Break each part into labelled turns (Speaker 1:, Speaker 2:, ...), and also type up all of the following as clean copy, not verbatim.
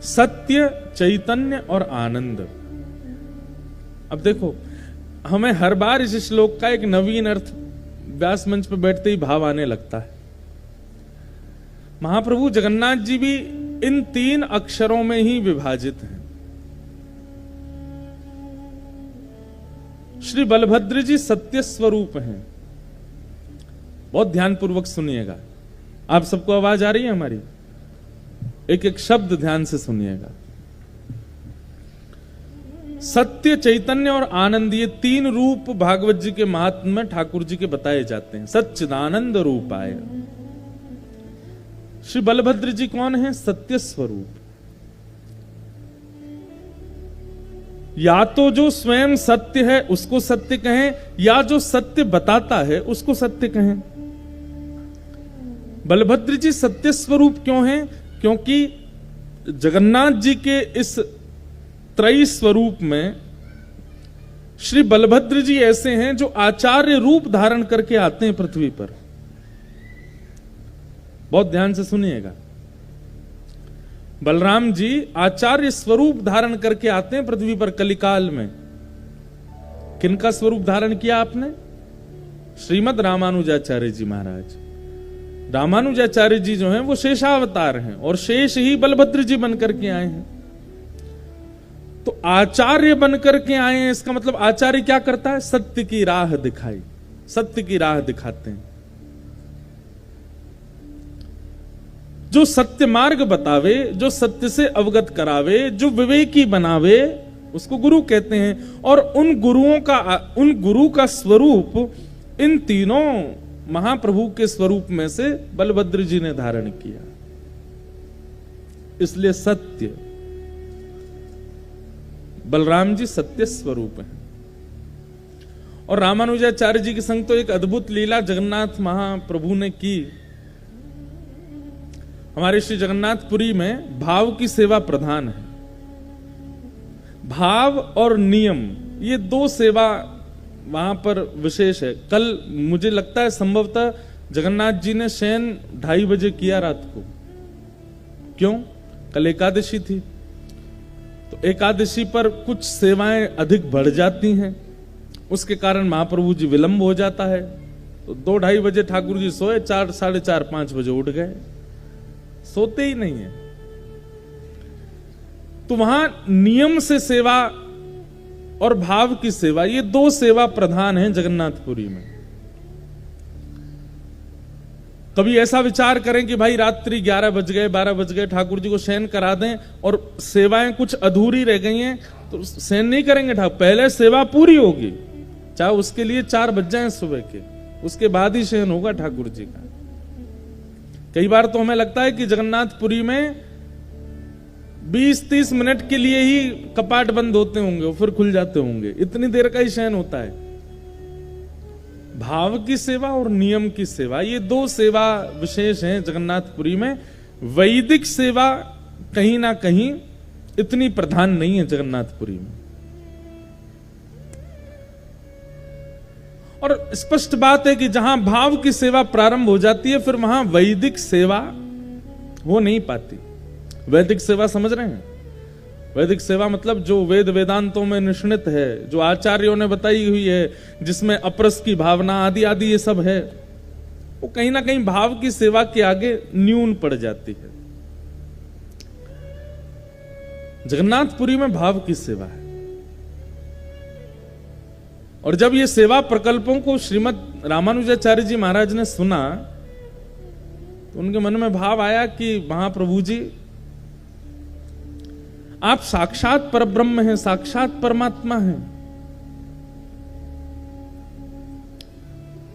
Speaker 1: सत्य, चैतन्य और आनंद। अब देखो, हमें हर बार इस श्लोक का एक नवीन अर्थ व्यास मंच पर बैठते ही भाव आने लगता है। महाप्रभु जगन्नाथ जी भी इन 3 अक्षरों में ही विभाजित हैं। श्री बलभद्र जी सत्य स्वरूप हैं। बहुत ध्यानपूर्वक सुनिएगा। आप सबको आवाज आ रही है हमारी? एक एक शब्द ध्यान से सुनिएगा। सत्य, चैतन्य और आनंद, ये 3 रूप भागवत जी के महात्म्य में ठाकुर जी के बताए जाते हैं। सच्चिदानंद रूपाय। श्री बलभद्र जी कौन है? सत्य स्वरूप। या तो जो स्वयं सत्य है उसको सत्य कहें, या जो सत्य बताता है उसको सत्य कहें। बलभद्र जी सत्य स्वरूप क्यों हैं? क्योंकि जगन्नाथ जी के इस त्रयी स्वरूप में श्री बलभद्र जी ऐसे हैं जो आचार्य रूप धारण करके आते हैं पृथ्वी पर। बहुत ध्यान से सुनिएगा। बलराम जी आचार्य स्वरूप धारण करके आते हैं पृथ्वी पर कलिकाल में। किनका स्वरूप धारण किया आपने? श्रीमद रामानुजाचार्य जी महाराज। रामानुजाचार्य जी जो हैं वो शेषावतार हैं और शेष ही बलभद्र जी बनकर के आए हैं। तो आचार्य बनकर के आए हैं, इसका मतलब आचार्य क्या करता है? सत्य की राह दिखाई, सत्य की राह दिखाते हैं। जो सत्य मार्ग बतावे, जो सत्य से अवगत करावे, जो विवेकी बनावे, उसको गुरु कहते हैं। और उन गुरु का स्वरूप इन तीनों महाप्रभु के स्वरूप में से बलभद्र जी ने धारण किया। इसलिए सत्य, बलराम जी सत्य स्वरूप हैं। और रामानुजाचार्य जी के संग तो एक अद्भुत लीला जगन्नाथ महाप्रभु ने की। हमारे श्री जगन्नाथपुरी में भाव की सेवा प्रधान है। भाव और नियम, ये 2 सेवा वहां पर विशेष है। कल मुझे लगता है संभवतः जगन्नाथ जी ने शयन 2:30 बजे किया रात को। क्यों? कल एकादशी थी, तो एकादशी पर कुछ सेवाएं अधिक बढ़ जाती हैं, उसके कारण महाप्रभु जी विलंब हो जाता है। तो 2-2:30 बजे ठाकुर जी सोए, 4, 4:30, 5 बजे उठ गए। सोते ही नहीं है। तो वहां नियम से सेवा और भाव की सेवा, ये 2 सेवा प्रधान हैं जगन्नाथपुरी में। कभी ऐसा विचार करें कि भाई रात्रि 11 बज गए, 12 बज गए, ठाकुर जी को शयन करा दें और सेवाएं कुछ अधूरी रह गई हैं, तो शयन नहीं करेंगे ठाकुर, पहले सेवा पूरी होगी, चाहे उसके लिए 4 बज जाएं सुबह के, उसके बाद ही शयन होगा ठाकुर जी का। कई बार तो हमें लगता है कि जगन्नाथपुरी में 20-30 मिनट के लिए ही कपाट बंद होते होंगे, फिर खुल जाते होंगे, इतनी देर का ही शयन होता है। भाव की सेवा और नियम की सेवा, ये 2 सेवा विशेष हैं जगन्नाथपुरी में। वैदिक सेवा कहीं ना कहीं इतनी प्रधान नहीं है जगन्नाथपुरी में। और स्पष्ट बात है कि जहां भाव की सेवा प्रारंभ हो जाती है, फिर वहां वैदिक सेवा हो नहीं पाती। वैदिक सेवा समझ रहे हैं? वैदिक सेवा मतलब जो वेद वेदांतों में निष्णित है, जो आचार्यों ने बताई हुई है, जिसमें अपरस की भावना आदि आदि ये सब है, वो कहीं ना कहीं भाव की सेवा के आगे न्यून पड़ जाती है। जगन्नाथपुरी में भाव की सेवा है। और जब ये सेवा प्रकल्पों को श्रीमद रामानुजाचार्य जी महाराज ने सुना, तो उनके मन में भाव आया कि महाप्रभु जी, आप साक्षात परब्रह्म हैं, साक्षात परमात्मा हैं।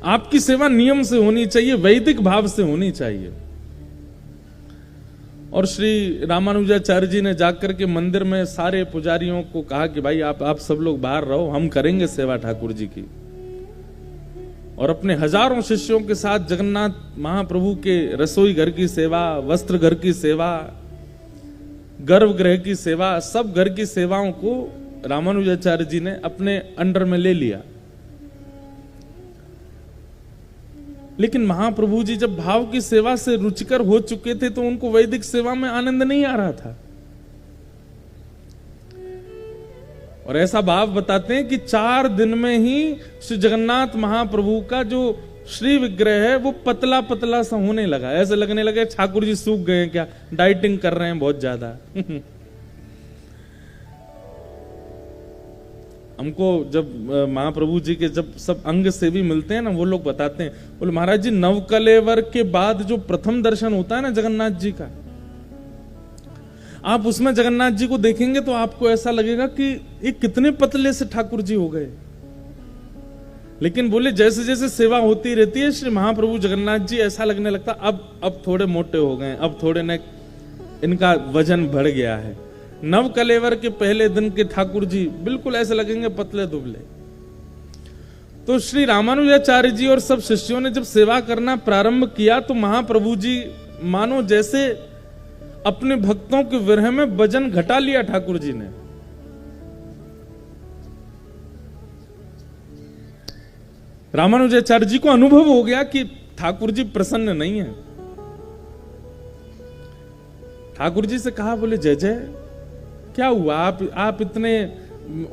Speaker 1: आपकी सेवा नियम से होनी चाहिए, वैदिक भाव से होनी चाहिए। और श्री रामानुजाचार्य जी ने जाकर के मंदिर में सारे पुजारियों को कहा कि भाई आप सब लोग बाहर रहो, हम करेंगे सेवा ठाकुर जी की। और अपने हजारों शिष्यों के साथ जगन्नाथ महाप्रभु के रसोई घर की सेवा, वस्त्र घर की सेवा, गर्भगृह की सेवा, सब घर की सेवाओं को रामानुजाचार्य जी ने अपने अंडर में ले लिया। लेकिन महाप्रभु जी जब भाव की सेवा से रुचिकर हो चुके थे, तो उनको वैदिक सेवा में आनंद नहीं आ रहा था। और ऐसा भाव बताते हैं कि 4 दिन में ही श्री जगन्नाथ महाप्रभु का जो श्री विग्रह है वो पतला पतला सा होने लगा। ऐसे लगने लगे ठाकुर जी सूख गए क्या, डाइटिंग कर रहे हैं बहुत ज्यादा। हमको जब महाप्रभु जी के जब सब अंग से भी मिलते हैं ना, वो लोग बताते हैं, बोले महाराज जी नवकलेवर के बाद जो प्रथम दर्शन होता है ना जगन्नाथ जी का, आप उसमें जगन्नाथ जी को देखेंगे तो आपको ऐसा लगेगा कि ये कितने पतले से ठाकुर जी हो गए। लेकिन बोले जैसे जैसे सेवा होती रहती है श्री महाप्रभु जगन्नाथ जी ऐसा लगने लगता अब थोड़े मोटे हो गए, अब थोड़े ने इनका वजन बढ़ गया है। नव कलेवर के पहले दिन के ठाकुर जी बिल्कुल ऐसे लगेंगे पतले दुबले। तो श्री रामानुजाचार्य जी और सब शिष्यों ने जब सेवा करना प्रारंभ किया तो महाप्रभु जी मानो जैसे अपने भक्तों के विरह में वजन घटा लिया ठाकुर जी ने। रामानुजाचार्य जी को अनुभव हो गया कि ठाकुर जी प्रसन्न नहीं है। ठाकुर जी से कहा, बोले जय जय क्या हुआ, आप इतने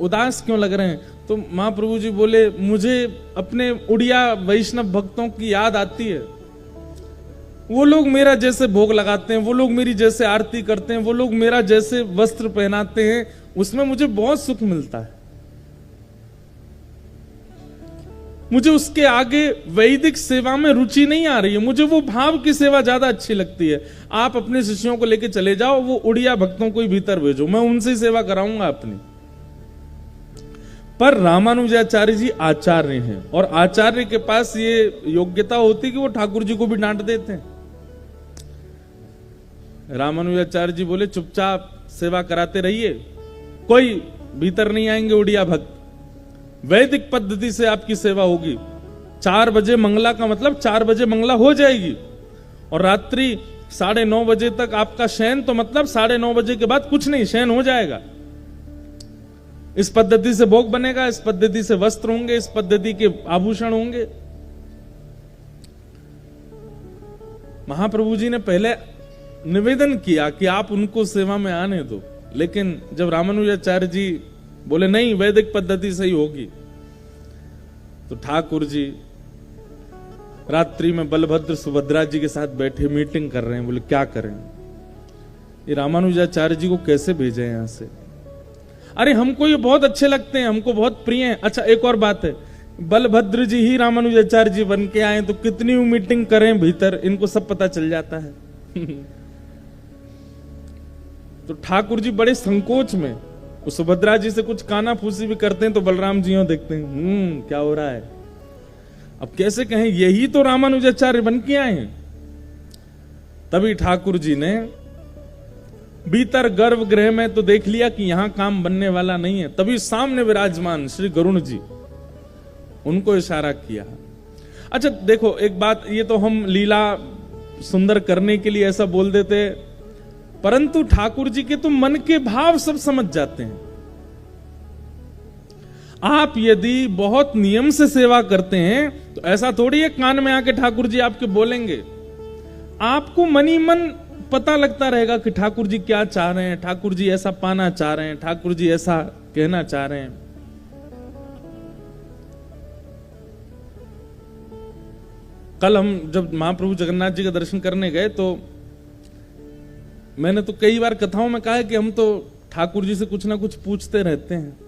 Speaker 1: उदास क्यों लग रहे हैं? तो महाप्रभु जी बोले मुझे अपने उड़िया वैष्णव भक्तों की याद आती है। वो लोग मेरा जैसे भोग लगाते हैं, वो लोग मेरी जैसे आरती करते हैं, वो लोग मेरा जैसे वस्त्र पहनाते हैं, उसमें मुझे बहुत सुख मिलता है। मुझे उसके आगे वैदिक सेवा में रुचि नहीं आ रही है, मुझे वो भाव की सेवा ज्यादा अच्छी लगती है। आप अपने शिष्यों को लेकर चले जाओ, वो उड़िया भक्तों को ही भीतर भेजो, मैं उनसे ही सेवा कराऊंगा अपनी। पर रामानुजाचार्य जी आचार्य हैं और आचार्य के पास ये योग्यता होती कि वो ठाकुर जी को भी डांट देते हैं। रामानुजाचार्य जी बोले चुपचाप सेवा कराते रहिए, कोई भीतर नहीं आएंगे उड़िया भक्त, वैदिक पद्धति से आपकी सेवा होगी। 4 बजे मंगला का मतलब 4 बजे मंगला हो जाएगी और रात्रि 9:30 बजे तक आपका शयन, तो मतलब 9:30 बजे के बाद कुछ नहीं, शयन हो जाएगा। इस पद्धति से भोग बनेगा, इस पद्धति से वस्त्र होंगे, इस पद्धति के आभूषण होंगे। महाप्रभु जी ने पहले निवेदन किया कि आप उनको सेवा में आने दो, लेकिन जब रामानुजाचार्य जी बोले नहीं वैदिक पद्धति से ही होगी, तो ठाकुर जी रात्रि में बलभद्र सुभद्रा जी के साथ बैठे मीटिंग कर रहे हैं। बोले क्या करें, ये रामानुजाचार्य जी को कैसे भेजें यहां से? अरे हमको ये बहुत अच्छे लगते हैं, हमको बहुत प्रिय हैं। अच्छा एक और बात है, बलभद्र जी ही रामानुजाचार्य जी बन के आए तो कितनी मीटिंग करें भीतर, इनको सब पता चल जाता है। तो ठाकुर जी बड़े संकोच में, सुभद्रा जी से कुछ काना फूसी भी करते हैं तो बलराम जी देखते हैं क्या हो रहा है। अब कैसे कहें, यही तो रामानुजाचार्य बन के आए हैं। तभी ठाकुर जी ने भीतर गर्भगृह में तो देख लिया कि यहां काम बनने वाला नहीं है। तभी सामने विराजमान श्री गरुण जी, उनको इशारा किया। अच्छा देखो एक बात, ये तो हम लीला सुंदर करने के लिए ऐसा बोल देते, परंतु ठाकुर जी के तो मन के भाव सब समझ जाते हैं। आप यदि बहुत नियम से सेवा करते हैं तो ऐसा थोड़ी है कान में आके ठाकुर जी आपके बोलेंगे। आपको मनी मन पता लगता रहेगा कि ठाकुर जी क्या चाह रहे हैं, ठाकुर जी ऐसा पाना चाह रहे हैं, ठाकुर जी ऐसा कहना चाह रहे हैं। कल हम जब महाप्रभु जगन्नाथ जी का दर्शन करने गए तो मैंने तो कई बार कथाओं में कहा है कि हम तो ठाकुर जी से कुछ ना कुछ पूछते रहते हैं।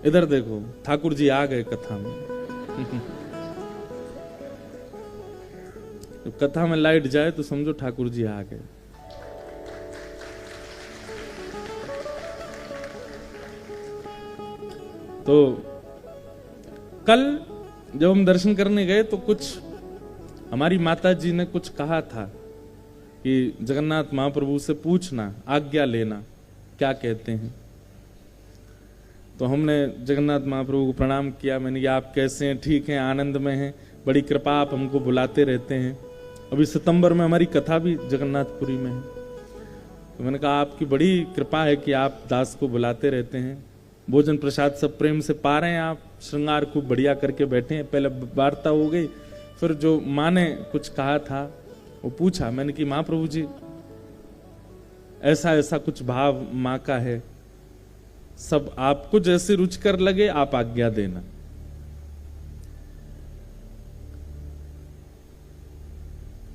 Speaker 1: इधर देखो ठाकुर जी आ गए कथा में। तो कथा में लाइट जाए तो समझो ठाकुर जी आ गए। तो कल जब हम दर्शन करने गए तो कुछ हमारी माता जी ने कुछ कहा था कि जगन्नाथ महाप्रभु से पूछना, आज्ञा लेना, क्या कहते हैं। तो हमने जगन्नाथ महाप्रभु को प्रणाम किया। मैंने कहा आप कैसे हैं, ठीक हैं, आनंद में हैं, बड़ी कृपा, आप हमको बुलाते रहते हैं। अभी सितंबर में हमारी कथा भी जगन्नाथपुरी में है। तो मैंने कहा आपकी बड़ी कृपा है कि आप दास को बुलाते रहते हैं, भोजन प्रसाद सब प्रेम से पा रहे हैं, आप श्रृंगार खूब बढ़िया करके बैठे हैं। पहले वार्ता हो गई, फिर जो माँ ने कुछ कहा था वो पूछा। मैंने कि महाप्रभु जी ऐसा ऐसा कुछ भाव माँ का है, सब आपको जैसे रुचिकर लगे आप आज्ञा देना।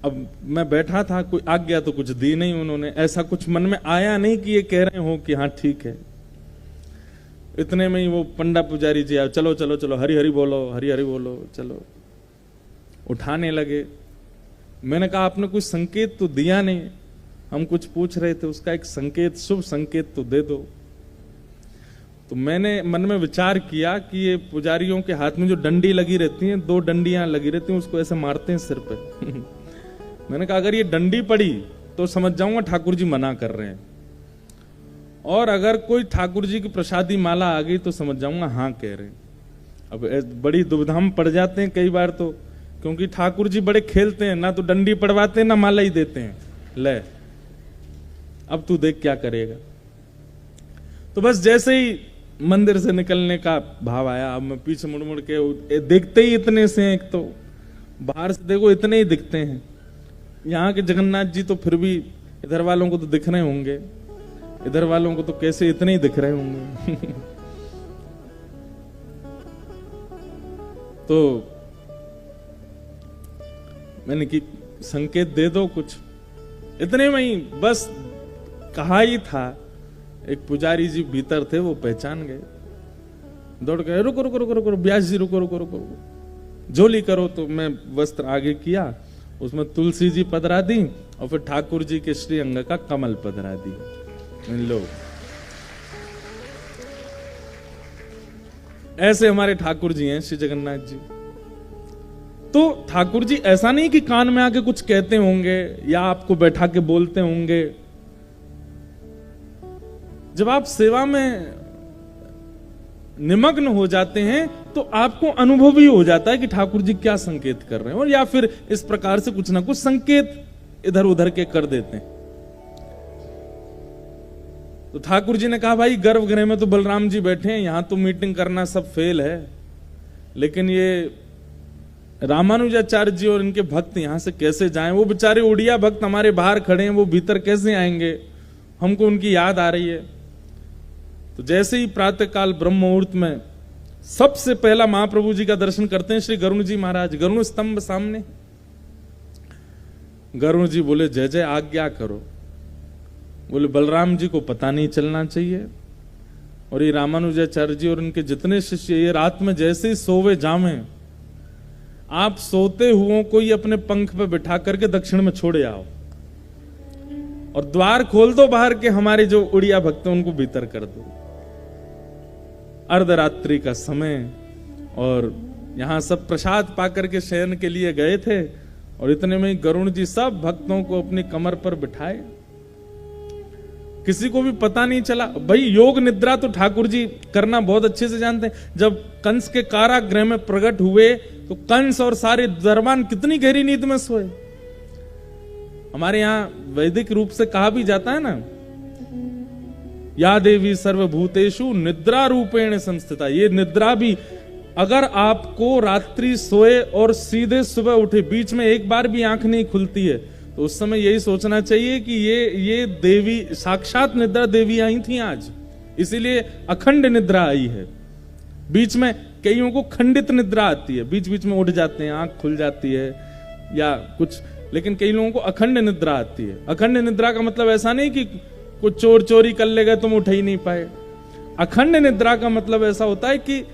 Speaker 1: अब मैं बैठा था, कोई आज्ञा तो कुछ दी नहीं उन्होंने, ऐसा कुछ मन में आया नहीं कि ये कह रहे हो कि हाँ ठीक है। इतने में ही वो पंडा पुजारी जी आए, चलो चलो चलो हरि हरि बोलो, हरि हरि बोलो, चलो उठाने लगे। मैंने कहा आपने कुछ संकेत तो दिया नहीं, हम कुछ पूछ रहे थे, उसका एक संकेत, शुभ संकेत तो दे दो। तो मैंने मन में विचार किया कि ये पुजारियों के हाथ में जो डंडी लगी रहती हैं, 2 डंडियां लगी रहती हैं, उसको ऐसे मारते हैं सिर पे। मैंने कहा अगर ये डंडी पड़ी तो समझ जाऊंगा ठाकुर जी मना कर रहे हैं, और अगर कोई ठाकुर जी की प्रसादी माला आ गई तो समझ जाऊंगा हाँ कह रहे हैं। अब बड़ी दुविधा में पड़ जाते हैं कई बार तो, क्योंकि ठाकुर जी बड़े खेलते हैं, ना तो डंडी पड़वाते हैं ना माला ही देते हैं। ले अब तू देख क्या करेगा। तो बस जैसे ही मंदिर से निकलने का भाव आया, अब मैं पीछे मुड़ मुड़ के देखते ही इतने से, एक तो बाहर से देखो इतने ही दिखते हैं, यहाँ के जगन्नाथ जी तो फिर भी इधर वालों को तो दिख रहे होंगे, इधर वालों को तो कैसे इतने ही दिख रहे होंगे। तो मैंने कि संकेत दे दो कुछ। इतने में ही बस कहा ही था, एक पुजारी जी भीतर थे, वो पहचान गए, दौड़ गए, रुको रुको रुको रुको व्यास जी रुको रुको रुको, झोली करो। तो मैं वस्त्र आगे किया, उसमें तुलसी जी पधरा दी और फिर ठाकुर जी के श्री अंग का कमल पधरा दी। लो ऐसे हमारे ठाकुर जी हैं श्री जगन्नाथ जी। तो ठाकुर जी ऐसा नहीं कि कान में आके कुछ कहते होंगे या आपको बैठा के बोलते होंगे। जब आप सेवा में निमग्न हो जाते हैं तो आपको अनुभव ही हो जाता है कि ठाकुर जी क्या संकेत कर रहे हैं, और या फिर इस प्रकार से कुछ ना कुछ संकेत इधर उधर के कर देते हैं। तो ठाकुर जी ने कहा भाई गर्भगृह में तो बलराम जी बैठे हैं, यहां तो मीटिंग करना सब फेल है, लेकिन ये रामानुजाचार्य जी और इनके भक्त यहां से कैसे जाएं? वो बेचारे उड़िया भक्त हमारे बाहर खड़े हैं, वो भीतर कैसे आएंगे? हमको उनकी याद आ रही है। तो जैसे ही प्रातःकाल ब्रह्म मुहूर्त में सबसे पहला महाप्रभु जी का दर्शन करते हैं श्री गरुण जी महाराज, गरुण स्तंभ सामने। गरुण जी बोले जय जय आज्ञा करो। बोले बलराम जी को पता नहीं चलना चाहिए, और ये रामानुजाचार्य जी और इनके जितने शिष्य ये रात में जैसे ही सोवे जामे, आप सोते हुओं को ही अपने पंख पे बिठा करके दक्षिण में छोड़े आओ और द्वार खोल दो बाहर के, हमारे जो उड़िया भक्त हैं उनको भीतर कर दो। अर्धरात्रि का समय, और यहां सब प्रसाद पाकर के शयन के लिए गए थे, और इतने में गरुण जी सब भक्तों को अपनी कमर पर बिठाए, किसी को भी पता नहीं चला। भाई योग निद्रा तो ठाकुर जी करना बहुत अच्छे से जानते हैं। जब कंस के कारागृह में प्रकट हुए तो कंस और सारे दरबान कितनी गहरी नींद में सोए। हमारे यहां वैदिक रूप से कहा भी जाता है ना, या देवी सर्वभूतेषु निद्रा रूपेण संस्थिता। ये निद्रा भी, अगर आपको रात्रि सोए और सीधे सुबह उठे, बीच में एक बार भी आंख नहीं खुलती है, तो उस समय यही सोचना चाहिए कि ये देवी साक्षात निद्रा देवी आई थी आज, इसीलिए अखंड निद्रा आई है। बीच में कईयों को खंडित निद्रा आती है, बीच बीच में उठ जाते हैं, आंख खुल जाती है या कुछ, लेकिन कई लोगों को अखंड निद्रा आती है। अखंड निद्रा का मतलब ऐसा नहीं कि कुछ चोर चोरी कर ले गए तुम उठ ही नहीं पाए। अखंड निद्रा का मतलब ऐसा होता है कि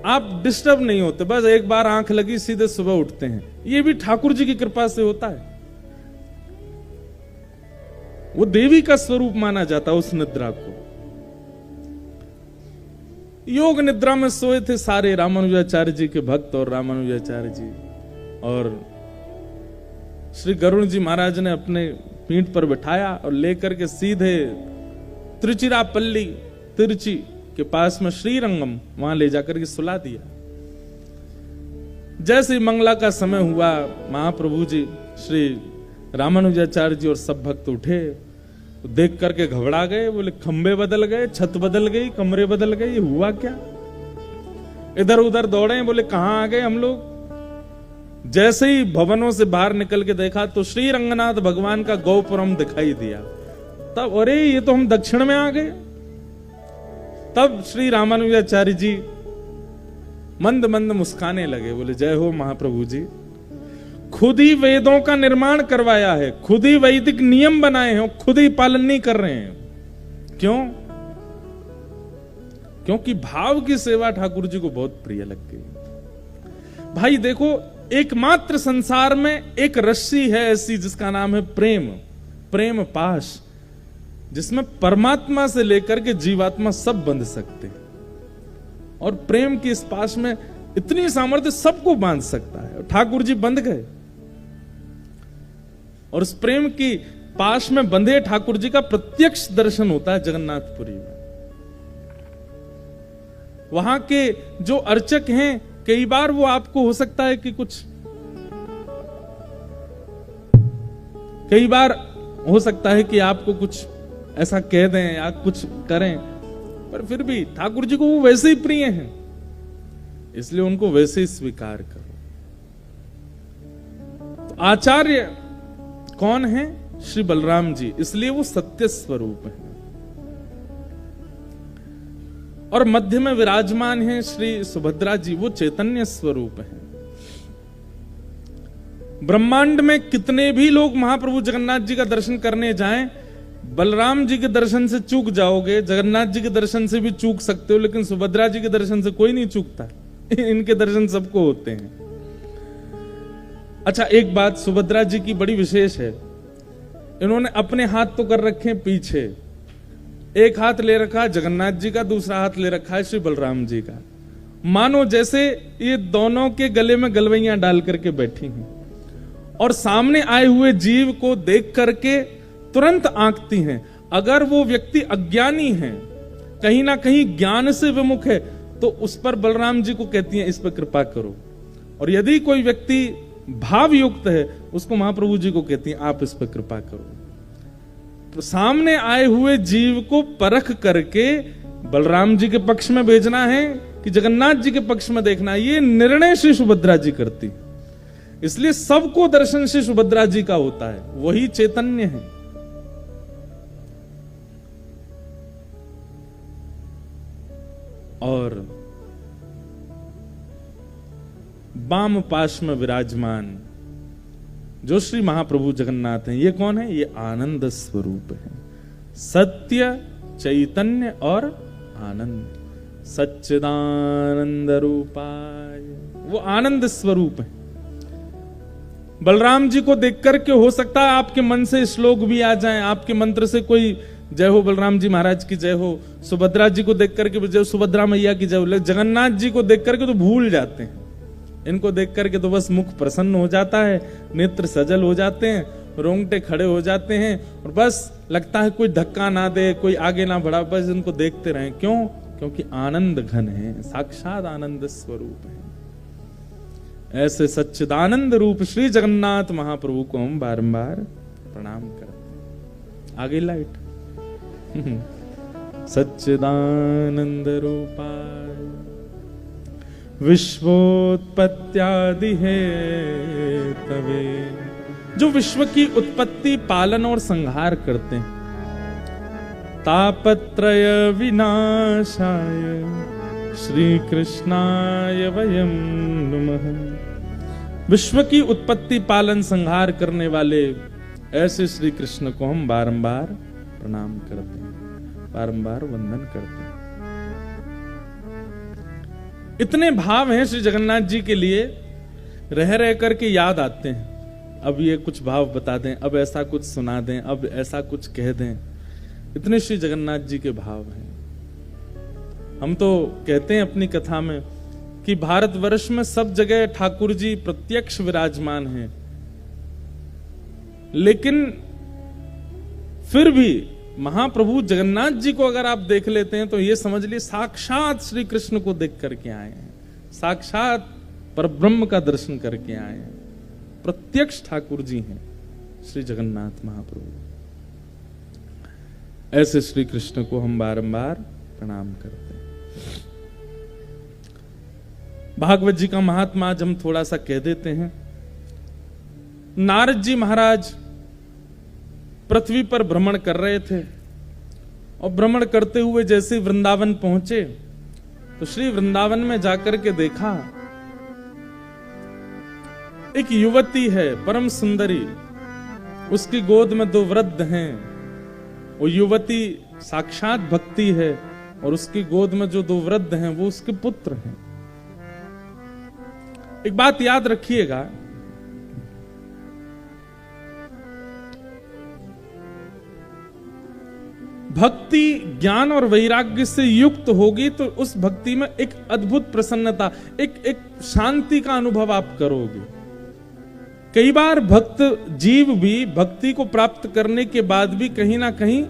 Speaker 1: आप डिस्टर्ब नहीं होते, बस एक बार आंख लगी सीधे सुबह उठते हैं। ये भी ठाकुर जी की कृपा से होता है, वो देवी का स्वरूप माना जाता है उस निद्रा को। योग निद्रा में सोए थे सारे रामानुजाचार्य जी के भक्त और रामानुजाचार्य जी, और श्री गरुण जी महाराज ने अपने पीठ पर बिठाया और लेकर के सीधे त्रिचिरापल्ली, तिरुचि के पास में श्रीरंगम, वहां ले जाकर के सुला दिया। जैसे ही मंगला का समय हुआ, महाप्रभु जी श्री रामानुजाचार्य जी और सब भक्त उठे, तो देख करके घबरा गए। बोले खंबे बदल गए, छत बदल गई, कमरे बदल गए, ये हुआ क्या? इधर उधर दौड़े, बोले कहां आ गए हम लोग। जैसे ही भवनों से बाहर निकल के देखा तो श्री रंगनाथ भगवान का गोपुरम दिखाई दिया। तब अरे ये तो हम दक्षिण में आ गए। तब श्री रामानुजाचार्य जी मंद मंद मुस्काने लगे, बोले जय हो महाप्रभु जी, खुद ही वेदों का निर्माण करवाया है, खुद ही वैदिक नियम बनाए हैं, खुद ही पालन नहीं कर रहे हैं। क्यों? क्योंकि भाव की सेवा ठाकुर जी को बहुत प्रिय लग गई। भाई देखो, एकमात्र संसार में एक रस्सी है ऐसी जिसका नाम है प्रेम, प्रेम पाश, जिसमें परमात्मा से लेकर के जीवात्मा सब बंध सकते हैं। और प्रेम की इस पाश में इतनी सामर्थ्य सबको बांध सकता है, ठाकुर जी बंध गए। और उस प्रेम की पाश में बंधे ठाकुर जी का प्रत्यक्ष दर्शन होता है जगन्नाथपुरी में। वहां के जो अर्चक हैं, कई बार वो आपको हो सकता है कि कुछ, कई बार हो सकता है कि आपको कुछ ऐसा कह दें या कुछ करें, पर फिर भी ठाकुर जी को वो वैसे ही प्रिय हैं, इसलिए उनको वैसे ही स्वीकार करो। तो आचार्य कौन है? श्री बलराम जी, इसलिए वो सत्य स्वरूप है। और मध्य में विराजमान है श्री सुभद्रा जी, वो चैतन्य स्वरूप है। ब्रह्मांड में कितने भी लोग महाप्रभु जगन्नाथ जी का दर्शन करने जाएं, बलराम जी के दर्शन से चूक जाओगे, जगन्नाथ जी के दर्शन से भी चूक सकते हो, लेकिन सुभद्रा जी के दर्शन से कोई नहीं चूकता। इनके दर्शन सबको होते हैं। अच्छा, एक बात सुभद्रा जी की बड़ी विशेष है, इन्होंने अपने हाथ तो कर रखे पीछे, एक हाथ ले रखा है जगन्नाथ जी का, दूसरा हाथ ले रखा है श्री बलराम जी का, मानो जैसे ये दोनों के गले में गलवैयां डाल करके बैठी हैं, और सामने आए हुए जीव को देख करके तुरंत आंकती हैं। अगर वो व्यक्ति अज्ञानी है, कहीं ना कहीं ज्ञान से विमुख है, तो उस पर बलराम जी को कहती हैं इस पर कृपा करो, और यदि कोई व्यक्ति भाव युक्त है, उसको महाप्रभु जी को कहती हैं आप इस पर कृपा करो। तो सामने आए हुए जीव को परख करके बलराम जी के पक्ष में भेजना है कि जगन्नाथ जी के पक्ष में देखना है, ये निर्णय श्री सुभद्रा जी करती। इसलिए सबको दर्शन श्री सुभद्रा जी का होता है, वही चैतन्य है। और वाम पाश में विराजमान जो श्री महाप्रभु जगन्नाथ हैं, ये कौन है? ये आनंद स्वरूप है, सत्य, चैतन्य और आनंद, सच्चिदानंद रूपाय, वो आनंद स्वरूप है। बलराम जी को देखकर के हो सकता है आपके मन से श्लोक भी आ जाएं, आपके मंत्र से कोई जय हो बलराम जी महाराज की जय हो, सुभद्रा जी को देख करके जय सुभद्रा मैया की जय हो, जगन्नाथ जी को देख करके तो भूल जाते हैं। इनको देख करके तो बस मुख प्रसन्न हो जाता है, नेत्र सजल हो जाते हैं, रोंगटे खड़े हो जाते हैं, और बस लगता है कोई धक्का ना दे, कोई आगे ना बढ़ा, बस इनको देखते रहें। क्यों? क्योंकि आनंद घन है, साक्षात आनंद स्वरूप है। ऐसे सच्चिदानंद रूप श्री जगन्नाथ महाप्रभु को हम बारंबार प्रणाम करते हैं। आगे लाइट सच्चिदानंद रूपाय विश्वोत्पत्त्यादि है तवे, जो विश्व की उत्पत्ति, पालन और संहार करते हैं। तापत्रय विनाशाय श्री कृष्णाय वयं नमः। विश्व की उत्पत्ति, पालन, संहार करने वाले ऐसे श्री कृष्ण को हम बारंबार प्रणाम करते हैं, बारंबार वंदन करते हैं। इतने भाव हैं श्री जगन्नाथ जी के लिए, रह रह करके याद आते हैं। अब ये कुछ भाव बता दें, अब ऐसा कुछ सुना दें, अब ऐसा कुछ कह दें, इतने श्री जगन्नाथ जी के भाव हैं। हम तो कहते हैं अपनी कथा में कि भारतवर्ष में सब जगह ठाकुर जी प्रत्यक्ष विराजमान हैं, लेकिन फिर भी महाप्रभु जगन्नाथ जी को अगर आप देख लेते हैं तो ये समझ लिए साक्षात श्री कृष्ण को देख करके आए हैं, साक्षात परब्रह्म का दर्शन करके आए हैं। प्रत्यक्ष ठाकुर जी हैं श्री जगन्नाथ महाप्रभु। ऐसे श्री कृष्ण को हम बारंबार प्रणाम करते हैं। भागवत जी का महात्मा आज हम थोड़ा सा कह देते हैं। नारद जी महाराज पृथ्वी पर भ्रमण कर रहे थे और भ्रमण करते हुए जैसे वृंदावन पहुंचे तो श्री वृंदावन में जाकर के देखा एक युवती है परम सुंदरी, उसकी गोद में 2 वृद्ध हैं। वो युवती साक्षात भक्ति है और उसकी गोद में जो 2 वृद्ध हैं वो उसके पुत्र हैं। एक बात याद रखिएगा, भक्ति ज्ञान और वैराग्य से युक्त होगी तो उस भक्ति में एक अद्भुत प्रसन्नता, एक शांति का अनुभव आप करोगे। कई बार भक्त जीव भी भक्ति को प्राप्त करने के बाद भी कहीं ना कहीं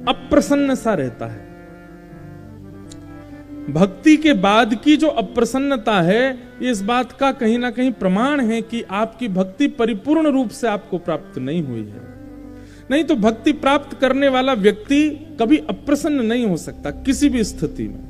Speaker 1: अप्रसन्न सा रहता है। भक्ति के बाद की जो अप्रसन्नता है ये इस बात का कहीं ना कहीं प्रमाण है कि आपकी भक्ति परिपूर्ण रूप से आपको प्राप्त नहीं हुई है। नहीं तो भक्ति प्राप्त करने वाला व्यक्ति कभी अप्रसन्न नहीं हो सकता किसी भी स्थिति में।